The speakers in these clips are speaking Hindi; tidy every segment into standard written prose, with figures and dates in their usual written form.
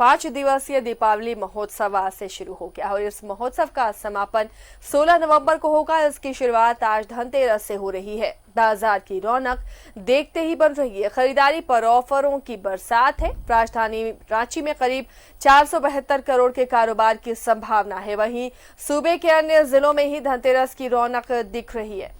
5 दिवसीय दीपावली महोत्सव आज से शुरू हो गया और इस महोत्सव का समापन 16 नवंबर को होगा। इसकी शुरुआत आज धनतेरस से हो रही है। बाजार की रौनक देखते ही बन रही है। खरीदारी पर ऑफरों की बरसात है। राजधानी रांची में करीब 472 करोड़ के कारोबार की संभावना है। वहीं सूबे के अन्य जिलों में ही धनतेरस की रौनक दिख रही है।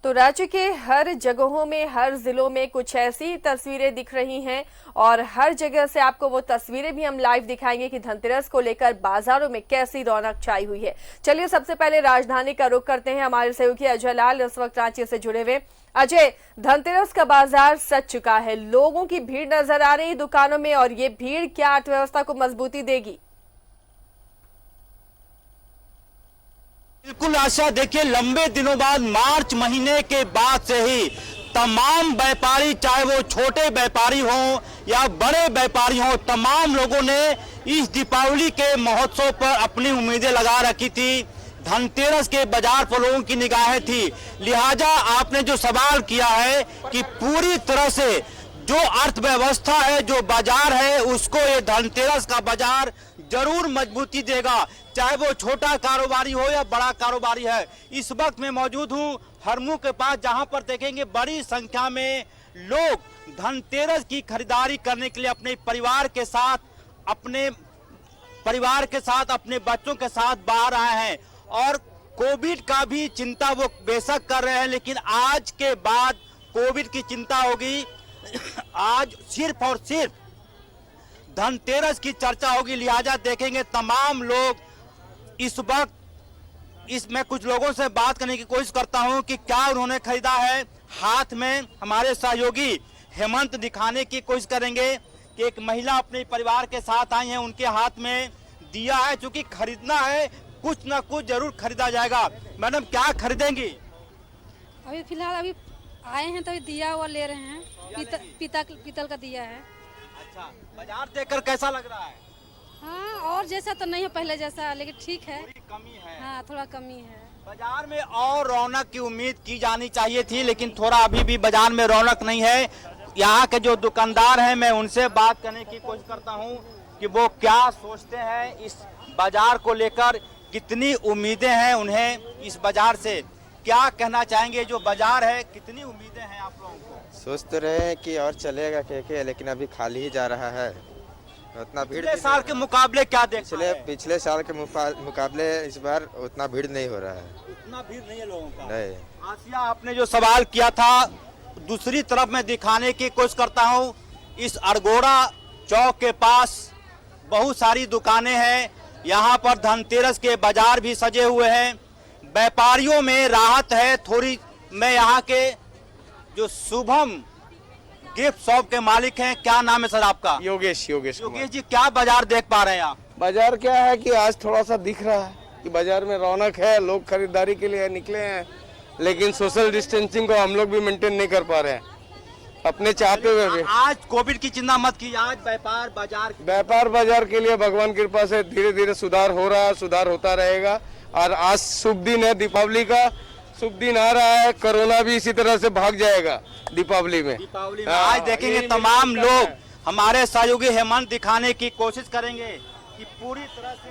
तो राज्य के हर जगहों में, हर जिलों में कुछ ऐसी तस्वीरें दिख रही हैं और हर जगह से आपको वो तस्वीरें भी हम लाइव दिखाएंगे कि धनतेरस को लेकर बाजारों में कैसी रौनक छाई हुई है। चलिए सबसे पहले राजधानी का रुख करते हैं। हमारे सहयोगी अजय लाल इस वक्त रांची से जुड़े हुए। अजय, धनतेरस का बाजार सज चुका है, लोगों की भीड़ नजर आ रही दुकानों में और ये भीड़ क्या अर्थव्यवस्था को मजबूती देगी? बिल्कुल आशा, देखिए लंबे दिनों बाद मार्च महीने के बाद से ही तमाम व्यापारी, चाहे वो छोटे व्यापारी हों या बड़े व्यापारी हों, तमाम लोगों ने इस दीपावली के महोत्सव पर अपनी उम्मीदें लगा रखी थी। धनतेरस के बाजार पर लोगों की निगाहें थी। लिहाजा आपने जो सवाल किया है कि पूरी तरह से जो अर्थव्यवस्था है, जो बाजार है, उसको ये धनतेरस का बाजार जरूर मजबूती देगा, चाहे वो छोटा कारोबारी हो या बड़ा कारोबारी है। इस वक्त मैं मौजूद हूं हरमू के पास, जहां पर देखेंगे बड़ी संख्या में लोग धनतेरस की खरीदारी करने के लिए अपने परिवार के साथ, अपने बच्चों के साथ बाहर आए हैं और कोविड का भी चिंता वो बेशक कर रहे हैं, लेकिन आज के बाद कोविड की चिंता होगी। आज सिर्फ और सिर्फ धनतेरस की चर्चा होगी। लिहाजा देखेंगे तमाम लोग इस वक्त मैं कुछ लोगों से बात करने की कोशिश करता हूं कि क्या उन्होंने खरीदा है। हाथ में हमारे सहयोगी हेमंत दिखाने की कोशिश करेंगे कि एक महिला अपने परिवार के साथ आई है, उनके हाथ में दिया है। चूंकि खरीदना है, कुछ ना कुछ जरूर खरीदा जाएगा। मैडम, क्या खरीदेंगी? अभी फिलहाल अभी आए हैं तो दिया हुआ ले रहे हैं। पीतल का दिया है। अच्छा, बाजार देखकर कैसा लग रहा है? हाँ, और जैसा तो नहीं है पहले जैसा, लेकिन ठीक है, थोड़ी कमी है। हाँ, थोड़ा कमी है। बाजार में और रौनक की उम्मीद की जानी चाहिए थी, लेकिन थोड़ा अभी भी बाजार में रौनक नहीं है। यहाँ के जो दुकानदार हैं, मैं उनसे बात करने की कोशिश करता हूँ कि वो क्या सोचते हैं इस बाजार को लेकर, कितनी उम्मीदें हैं उन्हें इस बाजार से, क्या कहना चाहेंगे। जो बाजार है, कितनी उम्मीदें हैं आप लोगों को? सोच तो रहे हैं कि और चलेगा के, लेकिन अभी खाली ही जा रहा है। उतना भीड़ पिछले साल के मुकाबले क्या देख रहे हैं? पिछले साल के मुकाबले इस बार उतना भीड़ नहीं हो रहा है। उतना भीड़ नहीं है लोगों का। नहीं। आसिया, आपने जो सवाल किया था, दूसरी तरफ मैं दिखाने की कोशिश करता हूँ। इस अरगोड़ा चौक के पास बहुत सारी दुकानें हैं। यहाँ पर धनतेरस के बाजार भी सजे हुए हैं। व्यापारियों में राहत है थोड़ी। मैं यहाँ के जो शुभम गिफ्ट शॉप के मालिक हैं, क्या नाम है सर आपका? योगेश जी, क्या बाजार देख पा रहे हैं आप? बाजार क्या है कि आज थोड़ा सा दिख रहा है कि बाजार में रौनक है, लोग खरीदारी के लिए निकले हैं, लेकिन सोशल डिस्टेंसिंग को हम लोग भी मेंटेन नहीं कर पा रहे हैं अपने चाहते हुए भी। आज कोविड की चिंता मत कीजिए, आज व्यापार बाजार के लिए भगवान की कृपा से धीरे धीरे सुधार हो रहा है, सुधार होता रहेगा। और आज शुभ दिन है, दीपावली का शुभ दिन आ रहा है। कोरोना भी इसी तरह से भाग जाएगा दीपावली में। आज देखेंगे तमाम लोग, हमारे सहयोगी हेमंत दिखाने की कोशिश करेंगे कि पूरी तरह से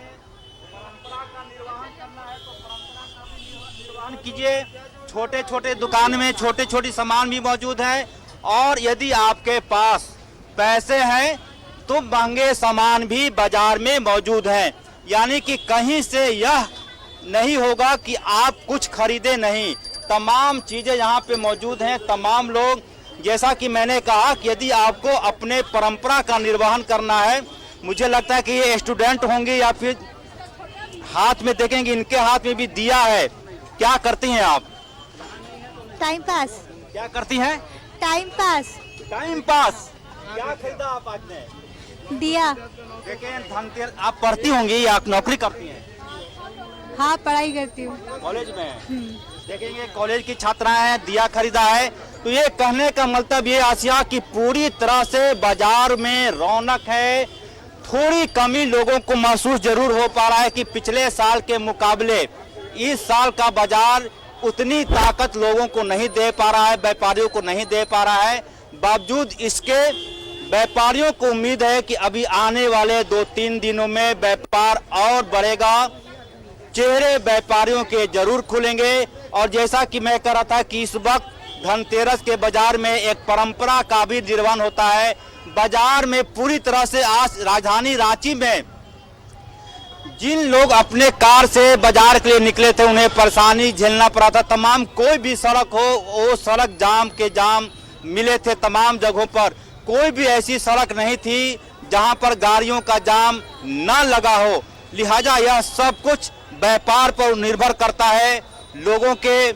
परंपरा का निर्वहन करना है तो परंपरा का भी निर्वहन कीजिए। छोटे छोटे दुकान में छोटे छोटे सामान भी मौजूद है, और यदि आपके पास पैसे हैं तो महंगे सामान भी बाजार में मौजूद हैं। यानी कि कहीं से यह नहीं होगा कि आप कुछ खरीदे नहीं, तमाम चीजें यहाँ पे मौजूद हैं। तमाम लोग, जैसा कि मैंने कहा कि यदि आपको अपने परंपरा का निर्वहन करना है, मुझे लगता है कि ये स्टूडेंट होंगे या फिर हाथ में देखेंगे, इनके हाथ में भी दिया है। क्या करती हैं आप? Time pass. क्या करती हैं? Time pass. Time pass. क्या खरीदा आप आज ने? दिया। देखें, धनतेरस आप पढ़ती होंगी या आप नौकरी करती हैं? हाँ, पढ़ाई करती हूँ। कॉलेज में? देखेंगे कॉलेज की छात्राएं हैं, दिया खरीदा है। तो ये कहने का मतलब ये आसिया कि पूरी तरह से बाजार में रौनक है। थोड़ी कमी लोगों को महसूस जरूर हो पा रहा है कि पिछले साल के मुकाबले इस साल का बाजार उतनी ताकत लोगों को नहीं दे पा रहा है, व्यापारियों को नहीं दे पा रहा है। बावजूद इसके व्यापारियों को उम्मीद है कि अभी आने वाले 2-3 दिनों में व्यापार और बढ़ेगा, चेहरे व्यापारियों के जरूर खुलेंगे। और जैसा कि मैं कह रहा था कि इस वक्त धनतेरस के बाजार में एक परंपरा का भी निर्वहन होता है। बाजार में पूरी तरह से आज राजधानी रांची में जिन लोग अपने कार से बाजार के लिए निकले थे उन्हें परेशानी झेलना पड़ा था। तमाम कोई भी सड़क हो वो सड़क जाम के जाम मिले थे। तमाम जगहों पर कोई भी ऐसी सड़क नहीं थी जहां पर गाड़ियों का जाम न लगा हो। लिहाजा यह सब कुछ व्यापार पर निर्भर करता है। लोगों के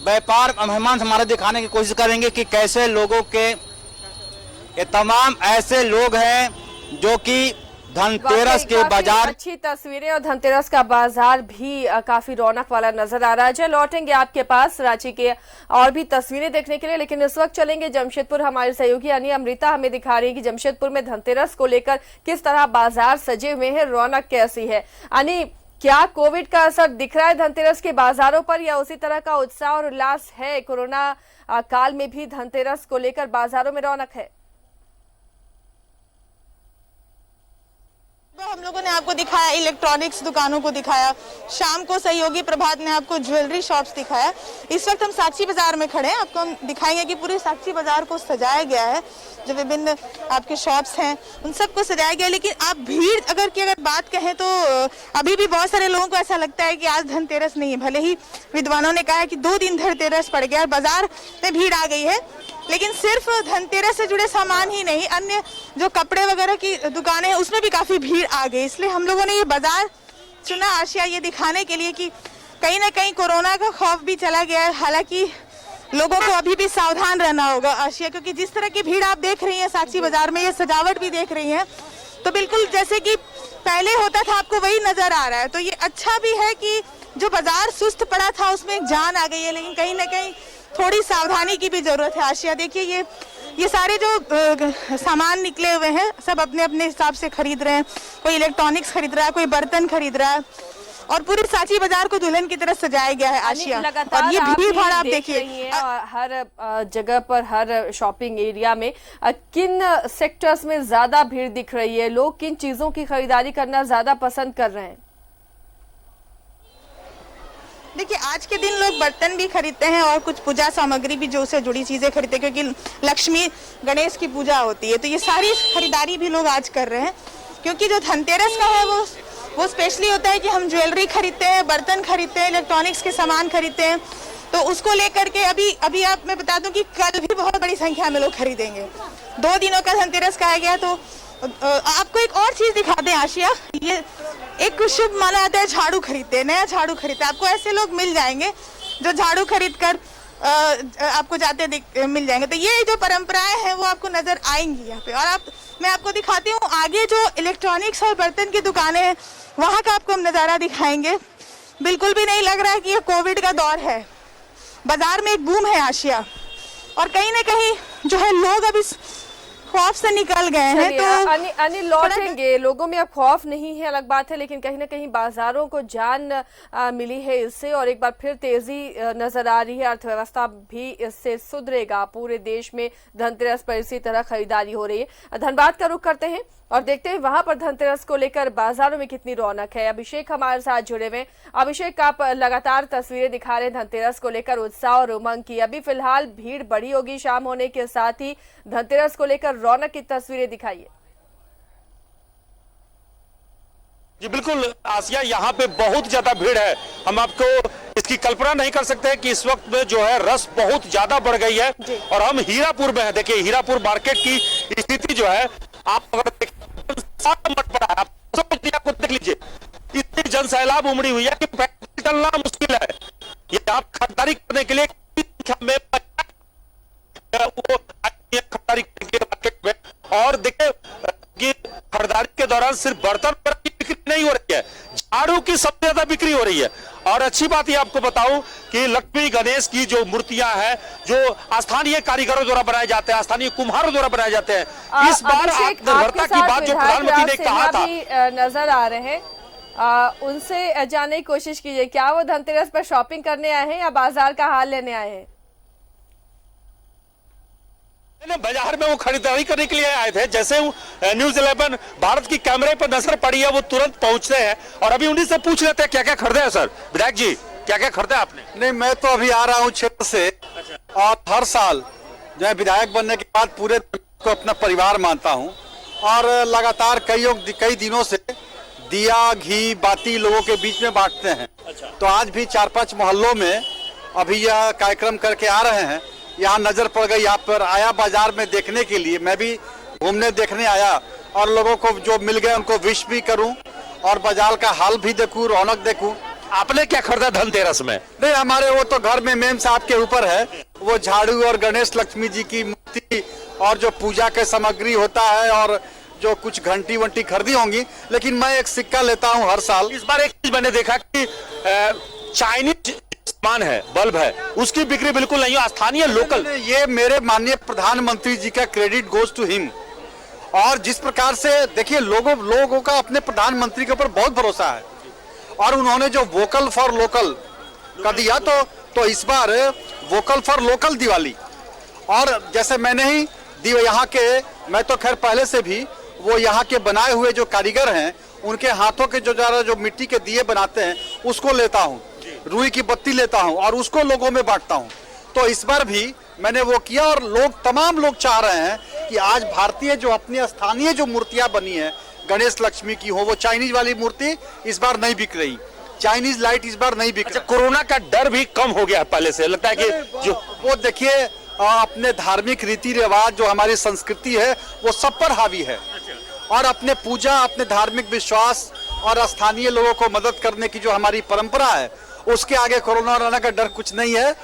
व्यापार मेहमान हमारे दिखाने की कोशिश करेंगे कि कैसे लोगों के ये तमाम ऐसे लोग हैं जो कि धनतेरस के बाजार। अच्छी तस्वीरें और धनतेरस का बाजार भी काफी रौनक वाला नजर आ रहा है। लौटेंगे आपके पास रांची के और भी तस्वीरें देखने के लिए, लेकिन इस वक्त चलेंगे जमशेदपुर। हमारे सहयोगी यानी अमृता हमें दिखा रही है कि जमशेदपुर में धनतेरस को लेकर किस तरह बाजार सजे हुए हैं, रौनक कैसी है। यानी क्या कोविड का असर दिख रहा है धनतेरस के बाजारों पर या उसी तरह का उत्साह और उल्लास है? कोरोना काल में भी धनतेरस को लेकर बाजारों में रौनक है। हम लोगों ने आपको दिखाया इलेक्ट्रॉनिक्स दुकानों को दिखाया, शाम को सहयोगी प्रभात ने आपको ज्वेलरी शॉप्स दिखाया। इस वक्त हम साक्षी बाजार में खड़े हैं। आपको हम दिखाएंगे कि पूरे साक्षी बाजार को सजाया गया है। जो विभिन्न आपके शॉप्स हैं उन सबको सजाया गया है। लेकिन आप भीड़ अगर बात कहें तो अभी भी बहुत सारे लोगों को ऐसा लगता है कि आज धनतेरस नहीं है। भले ही विद्वानों ने कहा है कि 2 दिन धनतेरस पड़ गया और बाजार में भीड़ आ गई है, लेकिन सिर्फ धनतेरस से जुड़े सामान ही नहीं, अन्य जो कपड़े वगैरह की दुकानें हैं उसमें भी काफी भीड़ आ गई। इसलिए हम लोगों ने ये बाजार चुना आशिया ये दिखाने के लिए कि कहीं ना कहीं कोरोना का खौफ भी चला गया है। हालांकि लोगों को अभी भी सावधान रहना होगा आशिया, क्योंकि जिस तरह की भीड़ आप देख रही हैं साक्षी बाजार में, ये सजावट भी देख रही हैं, तो बिल्कुल जैसे कि पहले होता था आपको वही नजर आ रहा है। तो ये अच्छा भी है कि जो बाजार सुस्त पड़ा था उसमें एक जान आ गई है, लेकिन कहीं ना कहीं थोड़ी सावधानी की भी जरूरत है आशिया। देखिए ये सारे जो सामान निकले हुए हैं सब अपने अपने हिसाब से खरीद रहे हैं। कोई इलेक्ट्रॉनिक्स खरीद रहा है, कोई बर्तन खरीद रहा है और पूरी साक्षी बाजार को दुल्हन की तरह सजाया गया है आशिया। और ये भीड़ भाड़ आप देखिए हर जगह पर, हर शॉपिंग एरिया में किन सेक्टर्स में ज्यादा भीड़ दिख रही है? लोग किन चीजों की खरीदारी करना ज्यादा पसंद कर रहे हैं? देखिए आज के दिन लोग बर्तन भी खरीदते हैं और कुछ पूजा सामग्री भी जो उससे जुड़ी चीजें खरीदते हैं, क्योंकि लक्ष्मी गणेश की पूजा होती है। तो ये सारी खरीदारी भी लोग आज कर रहे हैं, क्योंकि जो धनतेरस का है वो स्पेशली होता है कि हम ज्वेलरी खरीदते हैं, बर्तन खरीदते हैं, इलेक्ट्रॉनिक्स के सामान खरीदते हैं। तो उसको लेकर के अभी आप मैं बता दूं कि कल भी बहुत बड़ी संख्या में लोग खरीदेंगे। 2 दिनों का धनतेरस कहा गया। तो आपको एक और चीज दिखाते हैं आशिया। ये एक शुभ माना जाता है, झाड़ू खरीदते हैं, नया झाड़ू खरीदते हैं। आपको ऐसे लोग मिल जाएंगे जो झाड़ू खरीद कर आपको जाते मिल जाएंगे। तो ये जो परंपराएं हैं वो आपको नजर आएंगी यहाँ पे। और मैं आपको दिखाती हूँ आगे जो इलेक्ट्रॉनिक्स और बर्तन की दुकानें हैं वहाँ का आपको हम नजारा दिखाएंगे। बिल्कुल भी नहीं लग रहा है कि ये कोविड का दौर है। बाजार में एक बूम है आशिया, और कहीं ना कहीं जो है लोग अब इस खौफ से निकल गए हैं। तो अनिल लौटेंगे, लोगों में अब खौफ नहीं है अलग बात है, लेकिन कहीं ना कहीं बाजारों को जान मिली है इससे और एक बार फिर तेजी नजर आ रही है। अर्थव्यवस्था भी इससे सुधरेगा। पूरे देश में धनतेरस पर इसी तरह खरीदारी हो रही है। धनबाद का रुख करते हैं और देखते हैं वहां पर धनतेरस को लेकर बाजारों में कितनी रौनक है। अभिषेक हमारे साथ जुड़े हुए। अभिषेक, आप लगातार तस्वीरें दिखा रहे हैं धनतेरस को लेकर उत्साह और उमंग की। अभी फिलहाल भीड़ बढ़ी होगी शाम होने के साथ ही, धनतेरस को लेकर रौनक की तस्वीरें दिखाइए। जी बिल्कुल आसिया, यहाँ पे बहुत ज्यादा भीड़ है। हम आपको इसकी कल्पना नहीं कर सकते कि इस वक्त में जो है रस बहुत ज्यादा बढ़ गई है। और हम हीरापुर में है। देखिए हीरापुर मार्केट की स्थिति जो है, आप अगर मट पड़ा है, आप आपको देख लीजिए, इतनी जनसैलाब उमड़ी हुई है कि पैदल चलना मुश्किल है। ये आप खरीदारी करने के लिए खरीदारी मार्केट में। और देखिए कि खरीदारी के दौरान सिर्फ बर्तन की बिक्री नहीं हो रही है, झाड़ू की सबसे ज्यादा बिक्री हो रही है। और अच्छी बात ये आपको बताऊं कि लक्ष्मी गणेश की जो मूर्तियां हैं जो स्थानीय कारीगरों द्वारा बनाए जाते हैं, स्थानीय कुम्हारों द्वारा बनाए जाते हैं। इस बार आत्मनिर्भरता की बात जो प्रधानमंत्री ने कहा था, नजर आ रहे हैं, उनसे जानने की कोशिश कीजिए, क्या वो धनतेरस पर शॉपिंग करने आए हैं या बाजार का हाल लेने आए हैं? बाजार में वो खरीदारी करने के लिए आए थे। जैसे न्यूज़ 11 भारत की कैमरे पर नजर पड़ी है, वो तुरंत पहुंचते हैं और अभी उन्हीं से पूछ लेते हैं क्या क्या खरीदे हैं। सर विधायक जी, क्या क्या खरीदा आपने? नहीं, मैं तो अभी आ रहा हूँ क्षेत्र से। और हर साल जो है विधायक बनने के बाद पूरे को अपना परिवार मानता हूँ और लगातार कई दिनों से दिया घी बाती लोगों के बीच में बांटते हैं। तो आज भी 4-5 मोहल्लों में अभी यह कार्यक्रम करके आ रहे हैं। यहाँ नजर पड़ गई, यहाँ पर आया बाजार में देखने के लिए। मैं भी घूमने देखने आया और लोगों को जो मिल गए उनको विश भी करूं और बाजार का हाल भी देखूं, रौनक देखूं। आपने क्या खरीदा धनतेरस में? नहीं, हमारे वो तो घर में मेम साहब के ऊपर है, वो झाड़ू और गणेश लक्ष्मी जी की मूर्ति और जो पूजा के सामग्री होता है और जो कुछ घंटी वंटी खरीदी होंगी। लेकिन मैं एक सिक्का लेता हूँ हर साल। इस बार एक चीज मैंने देखा कि चाइनीज सामान है, बल्ब है, उसकी बिक्री बिल्कुल नहीं है, स्थानीय लोकल। ये मेरे माननीय प्रधानमंत्री जी का क्रेडिट गोज टू हिम। और जिस प्रकार से देखिए लोगों का अपने प्रधानमंत्री के ऊपर बहुत भरोसा है और उन्होंने जो वोकल फॉर लोकल का दिया, तो इस बार वोकल फॉर लोकल दिवाली। और जैसे मैंने ही यहाँ के, मैं तो खैर पहले से भी वो यहाँ के बनाए हुए जो कारीगर हैं उनके हाथों के जो मिट्टी के दिए बनाते हैं उसको लेता हूँ, रुई की बत्ती लेता हूँ और उसको लोगों में बांटता हूँ। तो इस बार भी मैंने वो किया और तमाम लोग चाह रहे हैं कि आज भारतीय जो अपनी स्थानीय जो मूर्तियां बनी है गणेश लक्ष्मी की हो, वो चाइनीज वाली मूर्ति इस बार नहीं बिक रही, चाइनीज लाइट इस बार नहीं बिक रही। कोरोना का डर भी कम हो गया पहले से, लगता है कि जो वो देखिए अपने धार्मिक रीति रिवाज जो हमारी संस्कृति है वो सब पर हावी है और अपने पूजा, अपने धार्मिक विश्वास और स्थानीय लोगों को मदद करने की जो हमारी परंपरा है उसके आगे कोरोना रहने का डर कुछ नहीं है।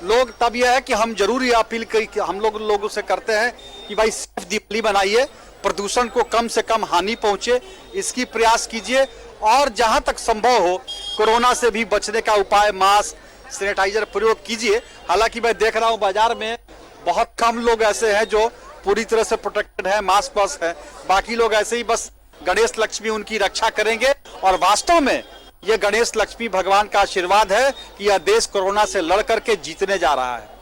लोग तब यह है कि हम जरूर ये अपील हम लोगों से करते हैं कि भाई सिर्फ दिवाली बनाइए, प्रदूषण को कम से कम हानि पहुंचे, इसकी प्रयास कीजिए और जहां तक संभव हो कोरोना से भी बचने का उपाय, मास्क, सैनिटाइजर प्रयोग कीजिए। हालांकि मैं देख रहा हूं बाजार में बहुत कम लोग ऐसे हैं जो पूरी तरह से प्रोटेक्टेड है, मास्क वास्क है, बाकी लोग ऐसे ही बस गणेश लक्ष्मी उनकी रक्षा करेंगे। और वास्तव में ये गणेश लक्ष्मी भगवान का आशीर्वाद है कि यह देश कोरोना से लड़ करके जीतने जा रहा है।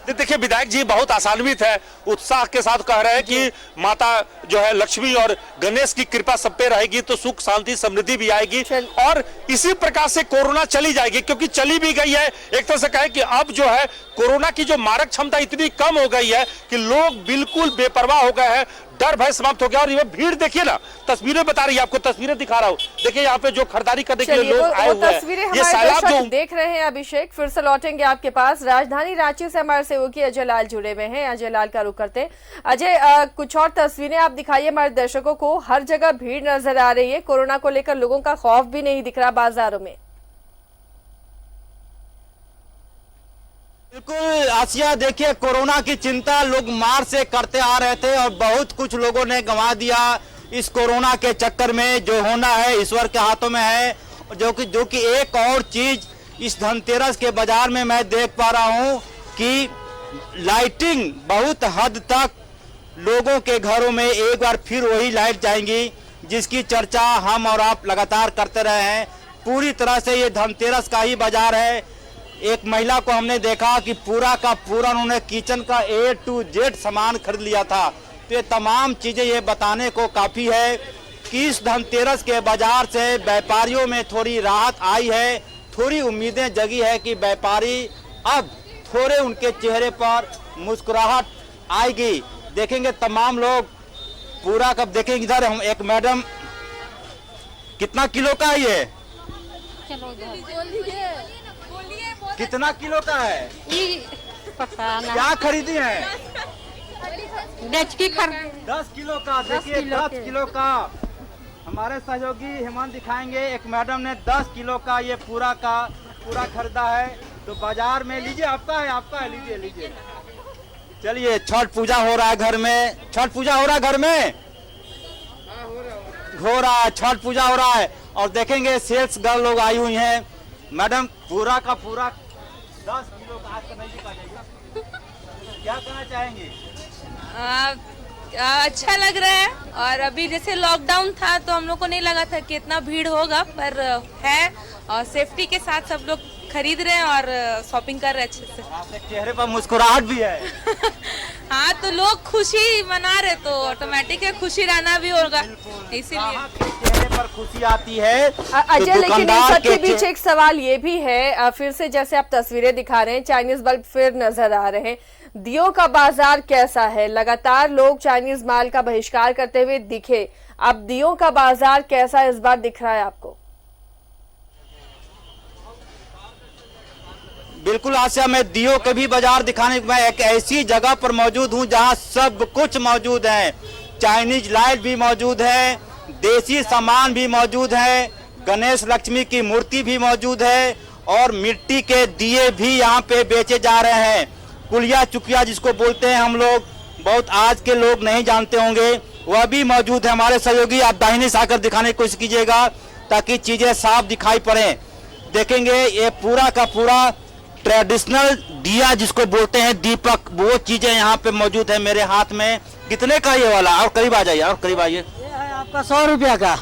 देखिए विधायक जी बहुत आसान्वित है, उत्साह के साथ कह रहे हैं कि माता जो है लक्ष्मी और गणेश की कृपा सब पे रहेगी तो सुख शांति समृद्धि भी आएगी और इसी प्रकार से कोरोना चली जाएगी, क्योंकि चली भी गई है। एक तरह से कहे कि अब जो है कोरोना की जो मारक क्षमता इतनी कम हो गई है कि लोग बिल्कुल बेपरवाह हो गए हैं, डर भय समाप्त हो गया। और ये भीड़ देखिए ना, तस्वीरें बता रही है, आपको तस्वीरें दिखा रहा हूँ। देखिए यहाँ पे जो खरीदारी करने के लिए लोग आए हुए हैं, ये सैलाब जो देख रहे हैं। अभिषेक, फिर से लौटेंगे आपके पास। राजधानी रांची से हमारे सहयोगी अजय लाल जुड़े हुए हैं, अजय लाल का रुख करते हैं। अजय, कुछ और तस्वीरें आप दिखाइए हमारे दर्शकों को। हर जगह भीड़ नजर आ रही है, कोरोना को लेकर लोगों का खौफ भी नहीं दिख रहा बाजारों में। बिल्कुल आसिया, देखिए कोरोना की चिंता लोग मार्च से करते आ रहे थे और बहुत कुछ लोगों ने गंवा दिया इस कोरोना के चक्कर में। जो होना है ईश्वर के हाथों में है। जो कि एक और चीज इस धनतेरस के बाजार में मैं देख पा रहा हूं कि लाइटिंग बहुत हद तक लोगों के घरों में एक बार फिर वही लाइट जाएंगी जिसकी चर्चा हम और आप लगातार करते रहे हैं। पूरी तरह से ये धनतेरस का ही बाजार है। एक महिला को हमने देखा कि पूरा का पूरा उन्होंने किचन का A to Z सामान खरीद लिया था। तो ये तमाम चीजें ये बताने को काफी है कि इस धनतेरस के बाजार से व्यापारियों में थोड़ी राहत आई है, थोड़ी उम्मीदें जगी है कि व्यापारी अब थोड़े उनके चेहरे पर मुस्कुराहट आएगी। देखेंगे तमाम लोग पूरा कब देखेंगे। इधर हम एक मैडम, कितना किलो का है ये? कितना किलो का है? पता नहीं। क्या खरीदी है? 10 किलो का। देखिए 10 किलो का हमारे सहयोगी हेमंत दिखाएंगे। एक मैडम ने 10 किलो का ये पूरा खरीदा है। तो बाजार में लीजिए, आपका है, लीजिए। चलिए, छठ पूजा हो रहा है घर में। छठ पूजा हो रहा है घर में, हो रहा है, छठ पूजा हो रहा है। और देखेंगे सेल्स गर्ल लोग आई हुई हैं मैडम पूरा का पूरा 10 किलो का आज का नहीं बिका जाएगा, क्या कहना चाहेंगे? अच्छा लग रहा है। और अभी जैसे लॉकडाउन था तो हम लोग को नहीं लगा था कि इतना भीड़ होगा, पर है और सेफ्टी के साथ सब लोग खरीद रहे हैं और शॉपिंग कर रहे हैं अच्छे से। आपके चेहरे पर मुस्कुराहट भी है। हाँ, तो लोग खुशी मना रहे तो ऑटोमेटिक है, खुशी रहना भी होगा, इसीलिए चेहरे पर खुशी आती है। अजय, लेकिन इन सबके बीच एक सवाल ये भी है, फिर से जैसे आप तस्वीरें दिखा रहे हैं, चाइनीज बल्ब फिर नजर आ रहे हैं। दियों का बाजार कैसा है? लगातार लोग चाइनीज माल का बहिष्कार करते हुए दिखे, अब दियों का बाजार कैसा इस बार दिख रहा है आपको? बिल्कुल आसिया, मैं दियो के भी बाजार दिखाने, मैं एक ऐसी जगह पर मौजूद हूं जहां सब कुछ मौजूद है। चाइनीज लाइट भी मौजूद है, देसी सामान भी मौजूद है, गणेश लक्ष्मी की मूर्ति भी मौजूद है और मिट्टी के दिए भी यहाँ पे बेचे जा रहे हैं। कुलिया चुकिया जिसको बोलते हैं हम लोग, बहुत आज के लोग नहीं जानते होंगे, वह भी मौजूद है। हमारे सहयोगी आप दाहिने से आकर दिखाने की कोशिश कीजिएगा ताकि चीजें साफ दिखाई पड़े। देखेंगे ये पूरा का पूरा ट्रेडिशनल दिया जिसको बोलते हैं दीपक, वो चीजें यहाँ पे मौजूद है मेरे हाथ में। कितने का ये वाला? और करीब आ जाइए, और करीब आइए। ये है आपका 100 रुपया का।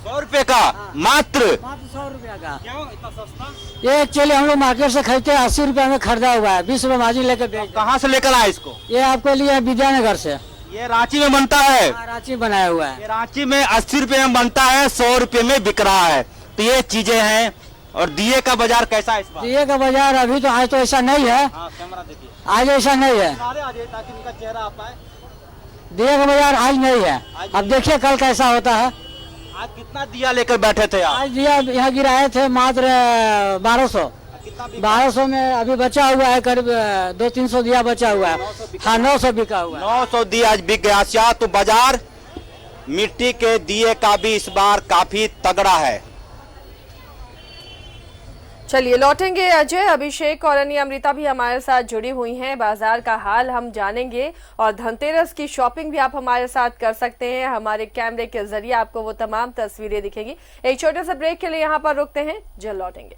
100 रुपये का? मात्र 100 रुपया का। क्यों इतना सस्ता? ये एक्चुअली हम लोग मार्केट से खरीदते हैं, 80 रुपया में खरीदा हुआ है, 20 रुपये मार्जिन लेकर बेच। कहाँ से लेकर आए इसको? ये आपको लिए विद्यानगर से। ये रांची में बनता है? रांची बनाया हुआ है। ये रांची में 80 रुपये में बनता है, 100 रुपये में बिक रहा है। तो ये चीजें हैं। और दिए का बाजार कैसा है इस बार? दिए का बाजार अभी तो आज तो ऐसा नहीं है। हाँ, कैमरा देखिए, आज ऐसा नहीं है। ताकि उनका चेहरा आ पाए। दिए का बाजार आज नहीं है, अब देखिए कल कैसा होता है। आज कितना दिया लेकर बैठे थे आप? आज दिया यहाँ गिराए थे मात्र 1200। 1200 में अभी बचा हुआ है, करीब 200-300 दिया बचा हुआ है। हाँ, 900 बिका हुआ है। 900 दिया आज बिक गया। तो बाजार मिट्टी के दिए का भी इस बार काफी तगड़ा है। चलिए लौटेंगे अजय, अभिषेक और अन्य अमृता भी हमारे साथ जुड़ी हुई हैं, बाजार का हाल हम जानेंगे और धनतेरस की शॉपिंग भी आप हमारे साथ कर सकते हैं। हमारे कैमरे के जरिए आपको वो तमाम तस्वीरें दिखेंगी। एक छोटे से ब्रेक के लिए यहाँ पर रुकते हैं, जल्द लौटेंगे।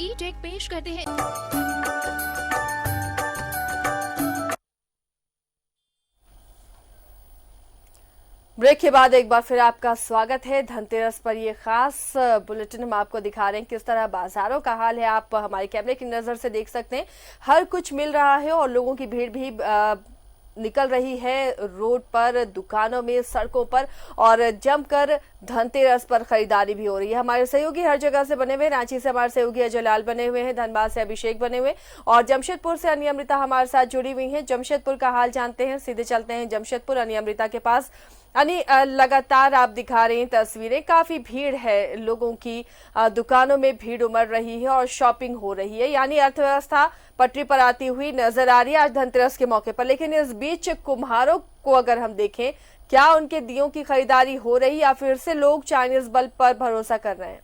ई-टेक पेश करते हैं। ब्रेक के बाद एक बार फिर आपका स्वागत है। धनतेरस पर ये खास बुलेटिन हम आपको दिखा रहे हैं किस तरह बाजारों का हाल है। आप हमारे कैमरे की नजर से देख सकते हैं, हर कुछ मिल रहा है और लोगों की भीड़ भी निकल रही है रोड पर, दुकानों में, सड़कों पर और जमकर धनतेरस पर खरीदारी भी हो रही है। हमारे सहयोगी हर जगह से बने हुए, रांची से हमारे सहयोगी अजय लाल बने हुए हैं, धनबाद से अभिषेक बने हुए और जमशेदपुर से अन्य अमृता हमारे साथ जुड़ी हुई हैं। जमशेदपुर का हाल जानते हैं, सीधे चलते हैं जमशेदपुर अन्य अमृता के पास। यानी लगातार आप दिखा रहे हैं तस्वीरें, काफी भीड़ है लोगों की, दुकानों में भीड़ उमड़ रही है और शॉपिंग हो रही है, यानी अर्थव्यवस्था पटरी पर आती हुई नजर आ रही है आज धनतेरस के मौके पर। लेकिन इस बीच कुम्हारों को अगर हम देखें, क्या उनके दियों की खरीदारी हो रही या फिर से लोग चाइनीज बल्ब पर भरोसा कर रहे हैं?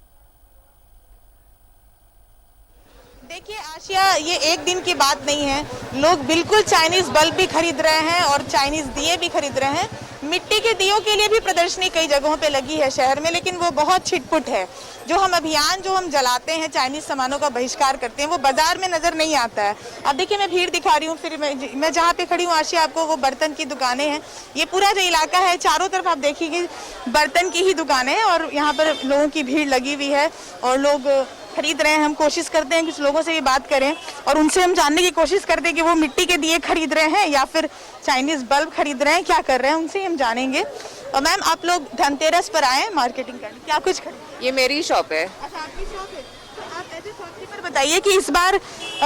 देखिए आशिया, ये एक दिन की बात नहीं है, लोग बिल्कुल चाइनीज बल्ब भी खरीद रहे हैं और चाइनीज दिए भी खरीद रहे हैं। मिट्टी के दियों के लिए भी प्रदर्शनी कई जगहों पे लगी है शहर में, लेकिन वो बहुत छिटपुट है। जो हम अभियान जो हम जलाते हैं, चाइनीज सामानों का बहिष्कार करते हैं, वो बाजार में नजर नहीं आता है। अब देखिए मैं भीड़ दिखा रही हूँ, फिर मैं जहाँ पे खड़ी हूँ आशिया, आपको वो बर्तन की दुकानें हैं। ये पूरा जो इलाका है चारों तरफ आप देखिए बर्तन की ही दुकानें हैं और यहाँ पर लोगों की भीड़ लगी हुई है और लोग खरीद रहे हैं। हम कोशिश करते हैं कुछ लोगों से भी बात करें और उनसे हम जानने की कोशिश करते हैं कि वो मिट्टी के दिए खरीद रहे हैं या फिर चाइनीज बल्ब खरीद रहे हैं, क्या कर रहे हैं, उनसे हम जानेंगे। और मैम, आप लोग धनतेरस पर आए मार्केटिंग करने, क्या कुछ खरीद? ये मेरी शॉप है। अच्छा, आपकी शॉप है। तो आप ऐसे शॉपकीपर बताइए कि इस बार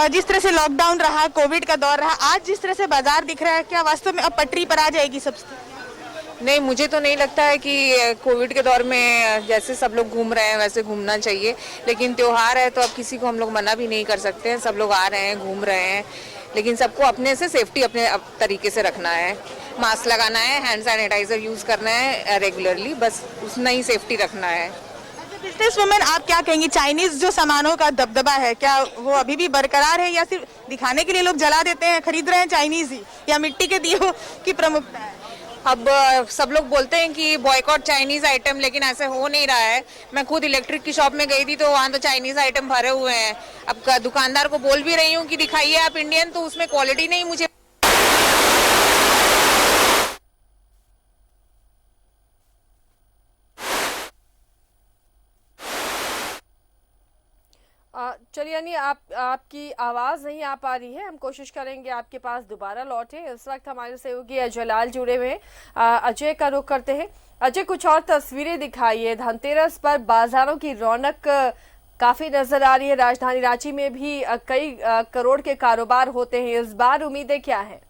जिस तरह से लॉकडाउन रहा, कोविड का दौर रहा, आज जिस तरह से बाजार दिख रहा है, क्या वास्तव में अब पटरी पर आ जाएगी सबसे? नहीं, मुझे तो नहीं लगता है कि कोविड के दौर में जैसे सब लोग घूम रहे हैं वैसे घूमना चाहिए, लेकिन त्योहार है तो अब किसी को हम लोग मना भी नहीं कर सकते हैं। सब लोग आ रहे हैं, घूम रहे हैं, लेकिन सबको अपने से सेफ्टी अपने तरीके से रखना है। मास्क लगाना है, हैंड सैनिटाइजर यूज़ करना है रेगुलरली, बस उतना ही सेफ्टी रखना है। बिजनेस वुमेन, आप क्या कहेंगी, चाइनीज जो सामानों का दबदबा है क्या वो अभी भी बरकरार है या सिर्फ दिखाने के लिए लोग जला देते हैं, खरीद रहे हैं चाइनीज ही, या मिट्टी के दियों की प्रमुखता है? अब सब लोग बोलते हैं कि बॉयकॉट चाइनीज आइटम, लेकिन ऐसे हो नहीं रहा है। मैं खुद इलेक्ट्रिक की शॉप में गई थी तो वहाँ तो चाइनीज आइटम भरे हुए हैं। अब दुकानदार को बोल भी रही हूँ कि दिखाइए आप इंडियन, तो उसमें क्वालिटी नहीं मुझे। चलिए यानी आपकी आवाज़ नहीं आ पा रही है, हम कोशिश करेंगे आपके पास दोबारा लौटे। इस वक्त हमारे सहयोगी अजय लाल जुड़े हुए हैं। अजय का रुख करते हैं। अजय, कुछ और तस्वीरें दिखाइए। धनतेरस पर बाजारों की रौनक काफ़ी नज़र आ रही है। राजधानी रांची में भी कई करोड़ के कारोबार होते हैं, इस बार उम्मीदें क्या हैं?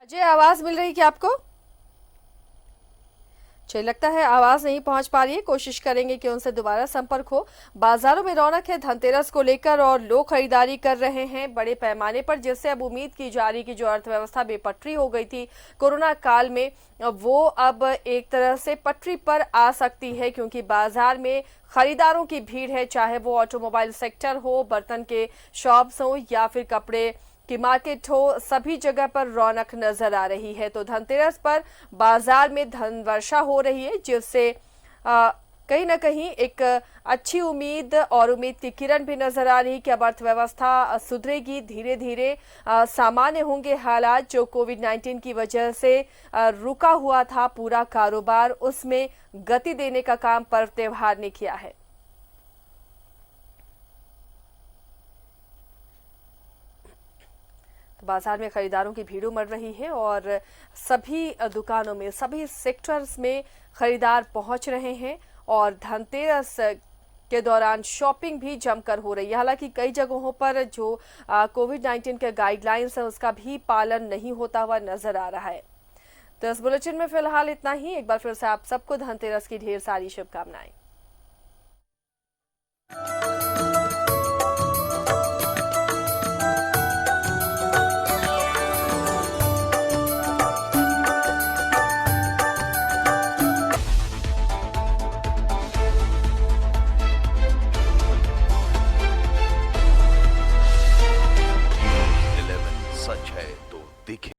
अजय, आवाज मिल रही क्या आपको? चलिए, लगता है आवाज नहीं पहुंच पा रही है। कोशिश करेंगे कि उनसे दोबारा संपर्क हो। बाजारों में रौनक है धनतेरस को लेकर और लोग खरीदारी कर रहे हैं बड़े पैमाने पर, जिससे अब उम्मीद की जा रही कि जो अर्थव्यवस्था बेपटरी हो गई थी कोरोना काल में, वो अब एक तरह से पटरी पर आ सकती है, क्योंकि बाजार में खरीदारों की भीड़ है, चाहे वो ऑटोमोबाइल सेक्टर हो, बर्तन के शॉप्स हो या फिर कपड़े की मार्केट हो, सभी जगह पर रौनक नजर आ रही है। तो धनतेरस पर बाजार में धन वर्षा हो रही है, जिससे कहीं ना कहीं एक अच्छी उम्मीद और उम्मीद की किरण भी नजर आ रही कि अब अर्थव्यवस्था सुधरेगी, धीरे धीरे सामान्य होंगे हालात। जो कोविड-19 की वजह से रुका हुआ था पूरा कारोबार, उसमें गति देने का काम पर्व त्योहार ने किया है। बाजार में खरीदारों की भीड़ उमड़ रही है और सभी दुकानों में, सभी सेक्टर्स में खरीदार पहुंच रहे हैं और धनतेरस के दौरान शॉपिंग भी जमकर हो रही है। हालांकि कई जगहों पर जो कोविड-19 के गाइडलाइंस है उसका भी पालन नहीं होता हुआ नजर आ रहा है। तो इस बुलेटिन में फिलहाल इतना ही। एक बार फिर से आप सबको धनतेरस की ढेर सारी शुभकामनाएं।